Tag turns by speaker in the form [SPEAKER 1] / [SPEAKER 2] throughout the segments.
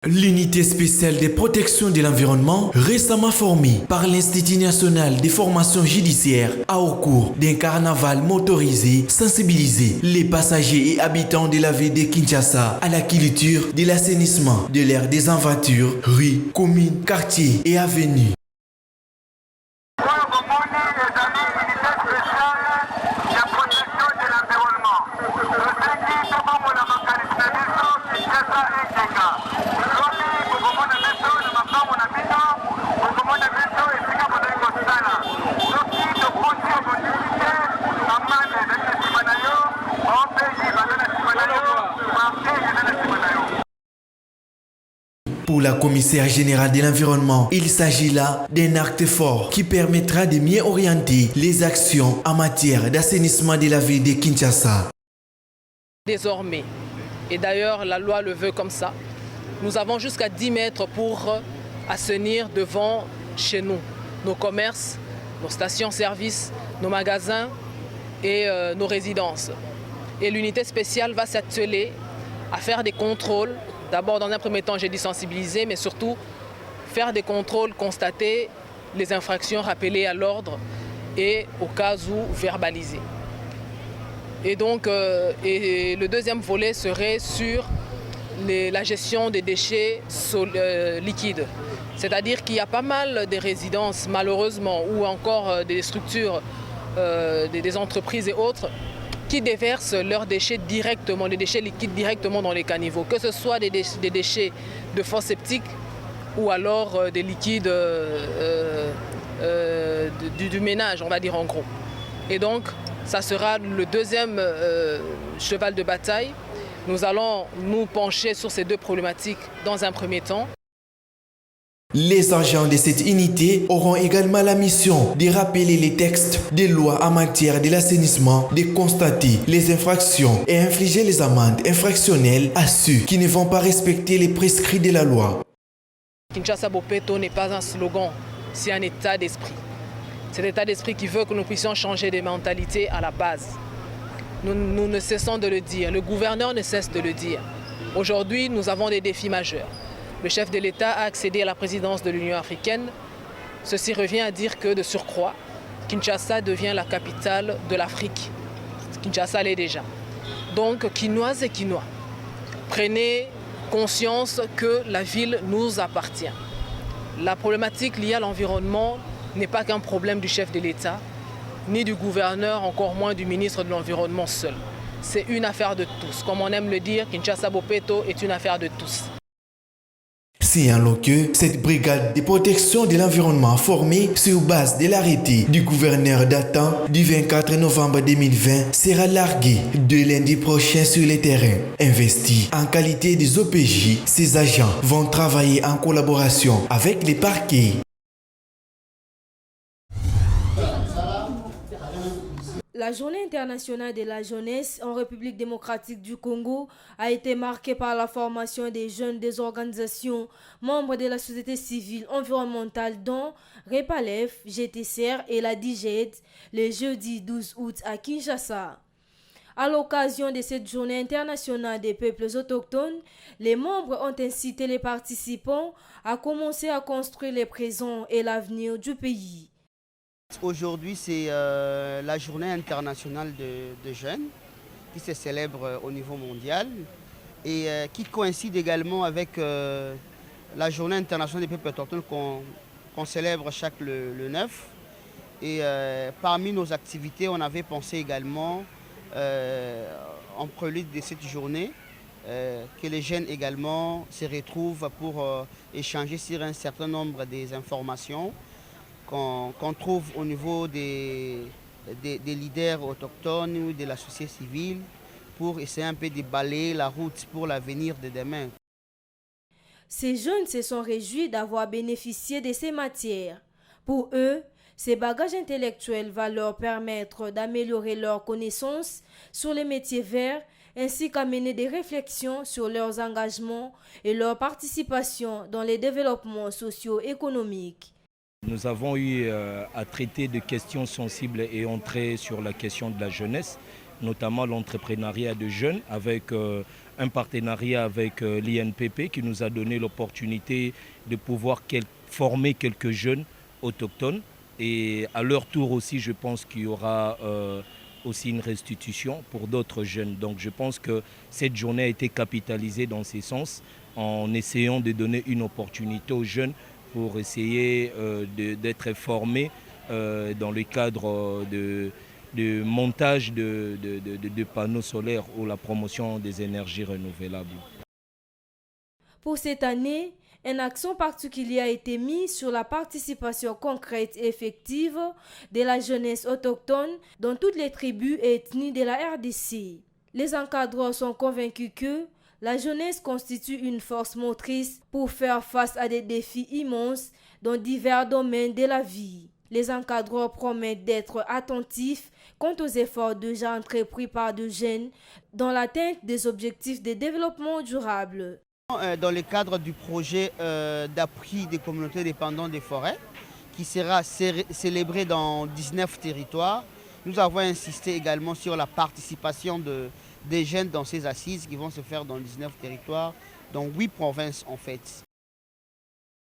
[SPEAKER 1] L'unité spéciale des protections de l'environnement, récemment formée par l'Institut national des formations judiciaires, a au cours d'un carnaval motorisé sensibilisé les passagers et habitants de la ville de Kinshasa à la culture de l'assainissement de l'air des envatures, rues, communes, quartiers et avenues. Pour la commissaire générale de l'environnement, il s'agit là d'un acte fort qui permettra de mieux orienter les actions en matière d'assainissement de la ville de Kinshasa.
[SPEAKER 2] Désormais, et d'ailleurs la loi le veut comme ça, nous avons jusqu'à 10 mètres pour assainir devant chez nous, nos commerces, nos stations-service, nos magasins et nos résidences. Et l'unité spéciale va s'atteler à faire des contrôles. D'abord, dans un premier temps, j'ai dit sensibiliser, mais surtout faire des contrôles, constater les infractions, rappeler à l'ordre et au cas où verbaliser. Et donc, le deuxième volet serait sur la gestion des déchets liquides. C'est-à-dire qu'il y a pas mal de résidences, malheureusement, ou encore des structures, des entreprises et autres, qui déversent leurs déchets directement, les déchets liquides directement dans les caniveaux, que ce soit des déchets de fosse septique ou alors des liquides du ménage, on va dire en gros. Et donc, ça sera le deuxième cheval de bataille. Nous allons nous pencher sur ces deux problématiques dans un premier temps.
[SPEAKER 1] Les agents de cette unité auront également la mission de rappeler les textes des lois en matière de l'assainissement, de constater les infractions et infliger les amendes infractionnelles à ceux qui ne vont pas respecter les prescrits de la loi.
[SPEAKER 2] Kinshasa Bopeto n'est pas un slogan, c'est un état d'esprit. C'est l'état d'esprit qui veut que nous puissions changer des mentalités à la base. Nous ne cessons de le dire, le gouverneur ne cesse de le dire. Aujourd'hui, nous avons des défis majeurs. Le chef de l'État a accédé à la présidence de l'Union africaine. Ceci revient à dire que, de surcroît, Kinshasa devient la capitale de l'Afrique. Kinshasa l'est déjà. Donc, Kinoises et Kinois, prenez conscience que la ville nous appartient. La problématique liée à l'environnement n'est pas qu'un problème du chef de l'État, ni du gouverneur, encore moins du ministre de l'Environnement seul. C'est une affaire de tous. Comme on aime le dire, Kinshasa Bopeto est une affaire de tous.
[SPEAKER 1] C'est alors que cette brigade de protection de l'environnement formée sur base de l'arrêté du gouverneur datant du 24 novembre 2020 sera larguée de lundi prochain sur les terrains. Investis en qualité des OPJ, ces agents vont travailler en collaboration avec les parquets.
[SPEAKER 3] La Journée internationale de la jeunesse en République démocratique du Congo a été marquée par la formation des jeunes des organisations membres de la société civile environnementale dont Repalef, GTCR et la DIGED le jeudi 12 août à Kinshasa. À l'occasion de cette journée internationale des peuples autochtones, les membres ont incité les participants à commencer à construire le présent et l'avenir du pays.
[SPEAKER 4] Aujourd'hui, c'est la journée internationale de jeunes qui se célèbre au niveau mondial et qui coïncide également avec la journée internationale des peuples autochtones qu'on célèbre chaque le 9. Et parmi nos activités, on avait pensé également, en prélude de cette journée, que les jeunes également se retrouvent pour échanger sur un certain nombre des informations qu'on trouve au niveau des leaders autochtones ou de la société civile pour essayer un peu de balayer la route pour l'avenir de demain.
[SPEAKER 3] Ces jeunes se sont réjouis d'avoir bénéficié de ces matières. Pour eux, ces bagages intellectuels vont leur permettre d'améliorer leurs connaissances sur les métiers verts ainsi qu'à mener des réflexions sur leurs engagements et leur participation dans les développements socio-économiques.
[SPEAKER 5] Nous avons eu à traiter de questions sensibles et entrer sur la question de la jeunesse, notamment l'entrepreneuriat de jeunes, avec un partenariat avec l'INPP qui nous a donné l'opportunité de pouvoir former quelques jeunes autochtones. Et à leur tour aussi, je pense qu'il y aura aussi une restitution pour d'autres jeunes. Donc je pense que cette journée a été capitalisée dans ce sens en essayant de donner une opportunité aux jeunes pour essayer d'être formés dans le cadre de montage de panneaux solaires ou la promotion des énergies renouvelables.
[SPEAKER 3] Pour cette année, un accent particulier a été mis sur la participation concrète et effective de la jeunesse autochtone dans toutes les tribus et ethnies de la RDC. Les encadreurs sont convaincus que la jeunesse constitue une force motrice pour faire face à des défis immenses dans divers domaines de la vie. Les encadreurs promettent d'être attentifs quant aux efforts déjà entrepris par de jeunes dans l'atteinte des objectifs de développement durable.
[SPEAKER 4] Dans le cadre du projet d'appui des communautés dépendantes des forêts, qui sera célébré dans 19 territoires, nous avons insisté également sur la participation des jeunes dans ces assises qui vont se faire dans 19 territoires, dans 8 provinces en fait.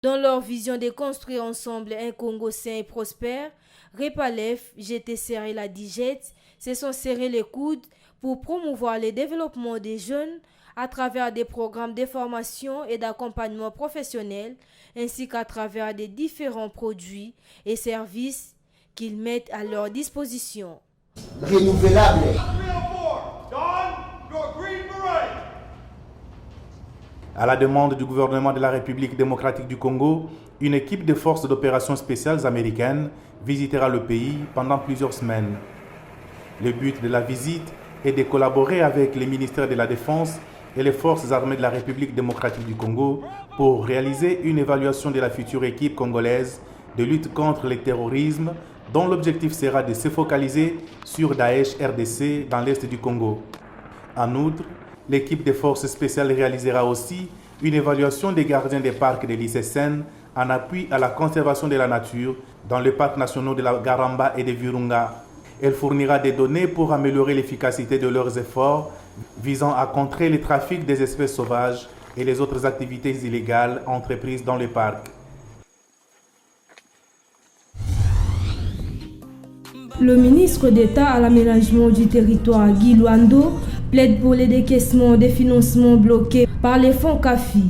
[SPEAKER 3] Dans leur vision de construire ensemble un Congo sain et prospère, Repalef, GTCR et la DIGET se sont serrés les coudes pour promouvoir le développement des jeunes à travers des programmes de formation et d'accompagnement professionnel, ainsi qu'à travers des différents produits et services qu'ils mettent à leur disposition.
[SPEAKER 4] Renouvelable.
[SPEAKER 6] À la demande du gouvernement de la République démocratique du Congo, une équipe de forces d'opération spéciales américaines visitera le pays pendant plusieurs semaines. Le but de la visite est de collaborer avec les ministères de la Défense et les forces armées de la République démocratique du Congo pour réaliser une évaluation de la future équipe congolaise de lutte contre le terrorisme dont l'objectif sera de se focaliser sur Daesh RDC dans l'est du Congo. En outre, l'équipe des forces spéciales réalisera aussi une évaluation des gardiens des parcs de l'ICSN en appui à la conservation de la nature dans les parcs nationaux de la Garamba et de Virunga. Elle fournira des données pour améliorer l'efficacité de leurs efforts visant à contrer le trafic des espèces sauvages et les autres activités illégales entreprises dans les parcs.
[SPEAKER 3] Le ministre d'État à l'aménagement du territoire, Guy Luando, plaide pour les décaissements des financements bloqués par les fonds CAFI.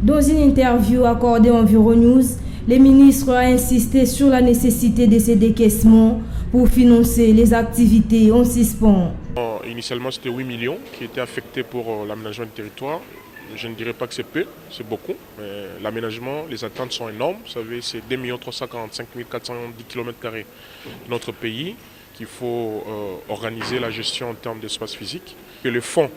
[SPEAKER 3] Dans une interview accordée en Euronews, le ministre a insisté sur la nécessité de ces décaissements pour financer les activités en suspens.
[SPEAKER 7] Initialement, c'était 8 millions qui étaient affectés pour l'aménagement du territoire. Je ne dirais pas que c'est peu, c'est beaucoup. L'aménagement, les attentes sont énormes. Vous savez, c'est 2 345 410 km² de notre pays qu'il faut organiser la gestion en termes d'espace physique. Que les fonds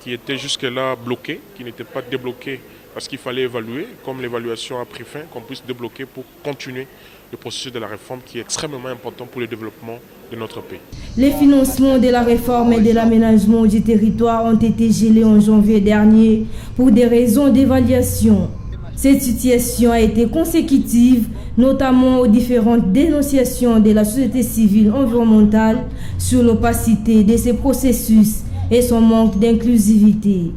[SPEAKER 7] qui étaient jusque-là bloqués, qui n'étaient pas débloqués parce qu'il fallait évaluer, comme l'évaluation a pris fin, qu'on puisse débloquer pour continuer le processus de la réforme qui est extrêmement important pour le développement de notre pays.
[SPEAKER 3] Les financements de la réforme et de l'aménagement du territoire ont été gelés en janvier dernier pour des raisons d'évaluation. Cette situation a été consécutive, notamment aux différentes dénonciations de la société civile environnementale sur l'opacité de ces processus et son manque d'inclusivité.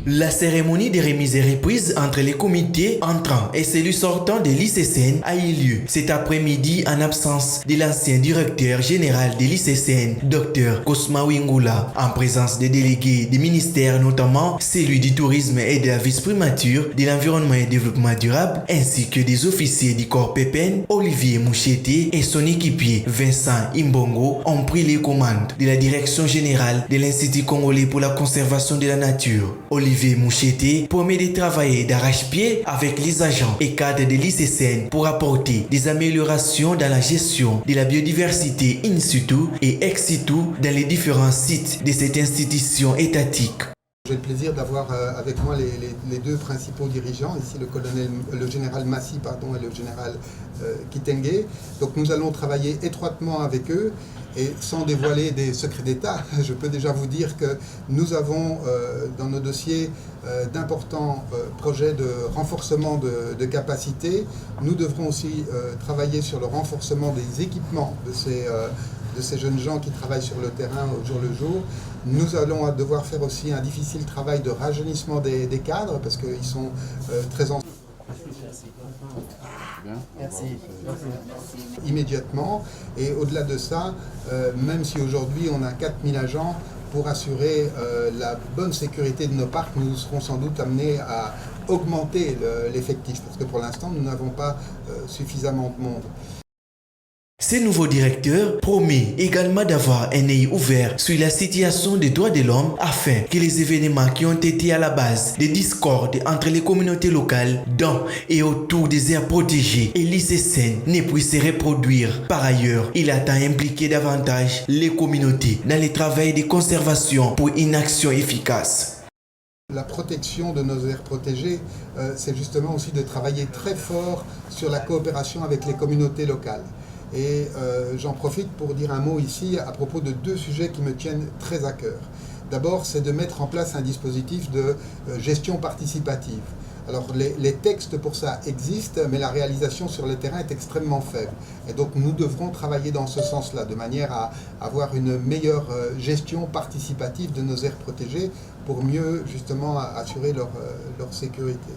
[SPEAKER 1] La cérémonie de remise et reprise entre les comités entrants et celui sortant de l'ICSN a eu lieu cet après-midi en absence de l'ancien directeur général de l'ICSN, Dr Cosma Wingula, en présence des délégués des ministères, notamment celui du tourisme et de la vice-primature, de l'environnement et développement durable, ainsi que des officiers du corps PEPEN. Olivier Moucheté et son équipier Vincent Imbongo ont pris les commandes de la direction générale de l'Institut congolais pour la conservation de la nature. Olivier Moucheté promet de travailler d'arrache-pied avec les agents et cadres de l'ICSN pour apporter des améliorations dans la gestion de la biodiversité in situ et ex situ dans les différents sites de cette institution étatique.
[SPEAKER 8] J'ai le plaisir d'avoir avec moi les deux principaux dirigeants, ici le général Massi et le général Kitenge. Donc nous allons travailler étroitement avec eux et sans dévoiler des secrets d'État, je peux déjà vous dire que nous avons dans nos dossiers d'importants projets de renforcement de capacités. Nous devrons aussi travailler sur le renforcement des équipements de de ces jeunes gens qui travaillent sur le terrain au jour le jour. Nous allons devoir faire aussi un difficile travail de rajeunissement des cadres parce qu'ils sont très anciens. Merci. Immédiatement. Et au-delà de ça, même si aujourd'hui on a 4000 agents, pour assurer la bonne sécurité de nos parcs, nous serons sans doute amenés à augmenter l'effectif, parce que pour l'instant, nous n'avons pas suffisamment de monde.
[SPEAKER 1] Ce nouveau directeur promet également d'avoir un œil ouvert sur la situation des droits de l'homme afin que les événements qui ont été à la base des discordes entre les communautés locales dans et autour des aires protégées et l'ICSN ne puissent se reproduire. Par ailleurs, il attend impliquer davantage les communautés dans le travail de conservation pour une action efficace.
[SPEAKER 8] La protection de nos aires protégées, c'est justement aussi de travailler très fort sur la coopération avec les communautés locales. Et j'en profite pour dire un mot ici à propos de deux sujets qui me tiennent très à cœur. D'abord, c'est de mettre en place un dispositif de gestion participative. Alors, les textes pour ça existent, mais la réalisation sur le terrain est extrêmement faible. Et donc, nous devrons travailler dans ce sens-là, de manière à avoir une meilleure gestion participative de nos aires protégées pour mieux, justement, assurer leur sécurité.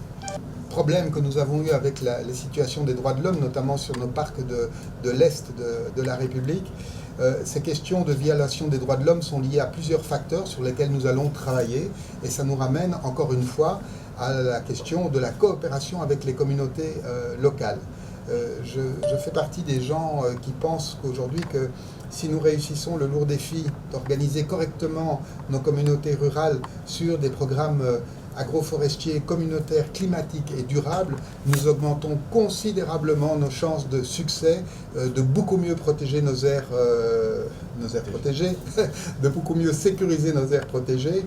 [SPEAKER 8] Problème que nous avons eu avec les situations des droits de l'homme, notamment sur nos parcs de l'Est de la République. Ces questions de violation des droits de l'homme sont liées à plusieurs facteurs sur lesquels nous allons travailler. Et ça nous ramène, encore une fois, à la question de la coopération avec les communautés locales. Je fais partie des gens qui pensent qu'aujourd'hui, que si nous réussissons le lourd défi d'organiser correctement nos communautés rurales sur des programmes agroforestiers, communautaires, climatiques et durables, nous augmentons considérablement nos chances de succès, de beaucoup mieux protéger nos aires protégées, de beaucoup mieux sécuriser nos aires protégées.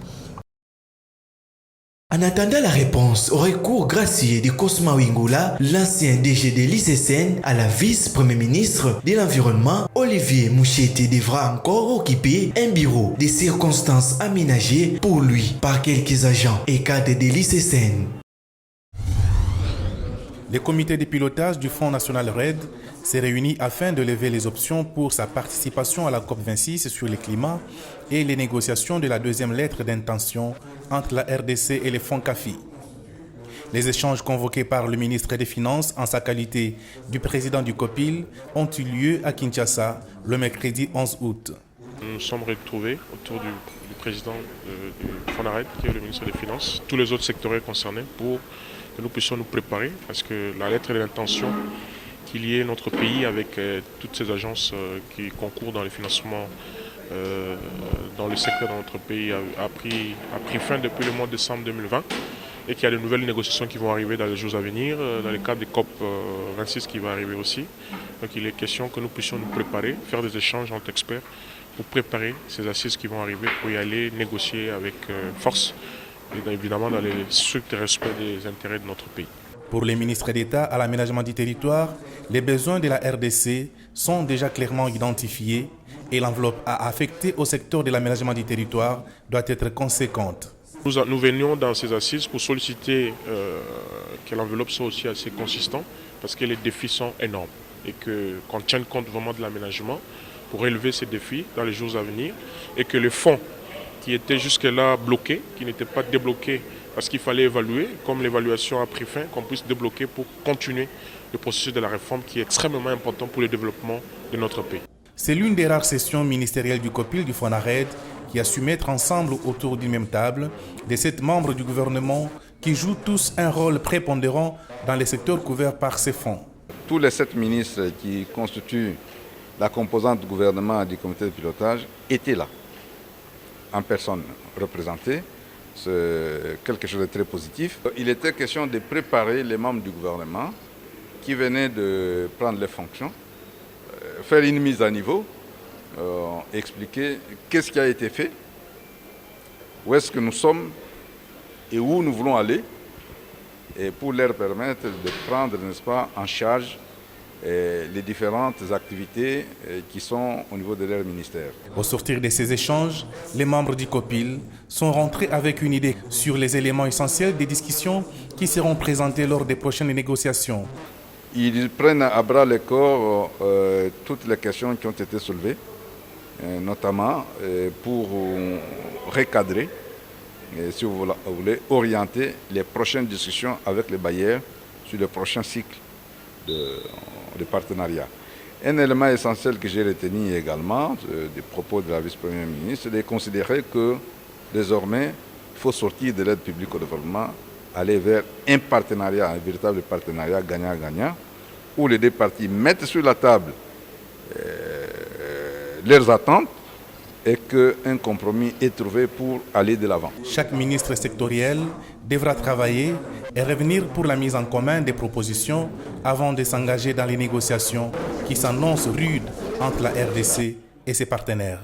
[SPEAKER 1] En attendant la réponse au recours gracieux de Cosma Wingula, l'ancien DG de l'ICSN à la vice-premier ministre de l'Environnement, Olivier Mouchete devra encore occuper un bureau de circonstances aménagées pour lui par quelques agents et cadres de l'ICSN.
[SPEAKER 6] Le comité de pilotage du Fonds national RED s'est réuni afin de lever les options pour sa participation à la COP26 sur le climat et les négociations de la deuxième lettre d'intention entre la RDC et les fonds CAFI. Les échanges convoqués par le ministre des Finances en sa qualité du président du COPIL ont eu lieu à Kinshasa le mercredi 11 août.
[SPEAKER 7] Nous nous sommes retrouvés autour du président du FONARED, qui est le ministre des Finances, tous les autres secteurs concernés pour que nous puissions nous préparer, parce que la lettre de l'intention qui liait notre pays avec toutes ces agences qui concourent dans le financement dans le secteur de notre pays a pris fin depuis le mois de décembre 2020 et qu'il y a de nouvelles négociations qui vont arriver dans les jours à venir, dans le cadre des COP 26 qui va arriver aussi. Donc il est question que nous puissions nous préparer, faire des échanges entre experts pour préparer ces assises qui vont arriver pour y aller négocier avec force, et évidemment dans le strict respect des intérêts de notre pays.
[SPEAKER 6] Pour les ministres d'État à l'aménagement du territoire, les besoins de la RDC sont déjà clairement identifiés et l'enveloppe à affecter au secteur de l'aménagement du territoire doit être conséquente.
[SPEAKER 7] Nous venions dans ces assises pour solliciter que l'enveloppe soit aussi assez consistante parce que les défis sont énormes et qu'on tienne compte vraiment de l'aménagement pour relever ces défis dans les jours à venir et que les fonds qui étaient jusque-là bloqués, qui n'étaient pas débloqués parce qu'il fallait évaluer, comme l'évaluation a pris fin, qu'on puisse débloquer pour continuer le processus de la réforme qui est extrêmement important pour le développement de notre pays.
[SPEAKER 6] C'est l'une des rares sessions ministérielles du COPIL du FONARED qui a su mettre ensemble autour d'une même table les 7 membres du gouvernement qui jouent tous un rôle prépondérant dans les secteurs couverts par ces fonds.
[SPEAKER 9] Tous les 7 ministres qui constituent la composante du gouvernement et du comité de pilotage étaient là, en personne représentée. C'est quelque chose de très positif. Il était question de préparer les membres du gouvernement qui venaient de prendre les fonctions, faire une mise à niveau, expliquer qu'est-ce qui a été fait, où est-ce que nous sommes et où nous voulons aller, et pour leur permettre de prendre, n'est-ce pas, en charge les différentes activités qui sont au niveau de leur ministère.
[SPEAKER 6] Au sortir de ces échanges, les membres du COPIL sont rentrés avec une idée sur les éléments essentiels des discussions qui seront présentés lors des prochaines négociations.
[SPEAKER 9] Ils prennent à bras le corps toutes les questions qui ont été soulevées notamment pour recadrer, et si vous voulez, orienter les prochaines discussions avec les bailleurs sur le prochain cycle de partenariat. Un élément essentiel que j'ai retenu également des propos de la vice-première ministre, c'est de considérer que désormais, il faut sortir de l'aide publique au développement, aller vers un partenariat, un véritable partenariat gagnant-gagnant, où les deux parties mettent sur la table leurs attentes et qu'un compromis est trouvé pour aller de l'avant.
[SPEAKER 6] Chaque ministre sectoriel devra travailler et revenir pour la mise en commun des propositions avant de s'engager dans les négociations qui s'annoncent rudes entre la RDC et ses partenaires.